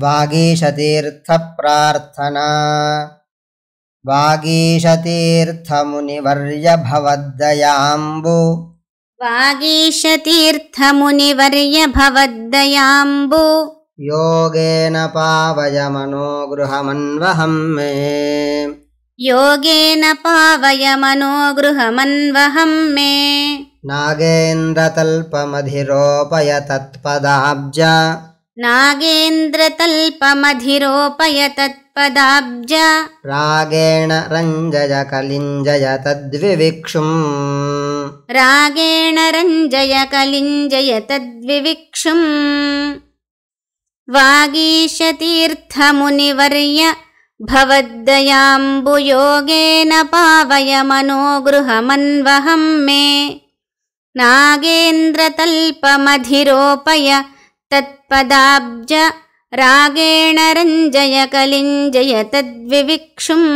वागीशतीर्थप्रार्थना वागीशतीर्थमुनिवर्य भवद्दयाम्बु वागीशतीर्थमुनिवर्य भवद्दयाम्बु योगेन पावय मनोगृहमन्वहं मे योगेन पावय मनोगृहमन्वहं मे नागेन्द्रतल्पमधिरोपय तत्पदाब्ज नागेन्द्रतल्पमधिरोपय तत्पदाब्ज रागेण रञ्जय कलिञ्जय तद्विविक्षुम् रागेण रञ्जय कलिञ्जय तद्विविक्षुम् वागीशतीर्थमुनिवर्य भवद्दयाम्बुयोगेन पावय मनोगृहमन्वहं मे नागेन्द्रतल्पमधिरोपय तत्पदाब्ज रागेण रञ्जय कलिञ्जय तद्विविक्षुम्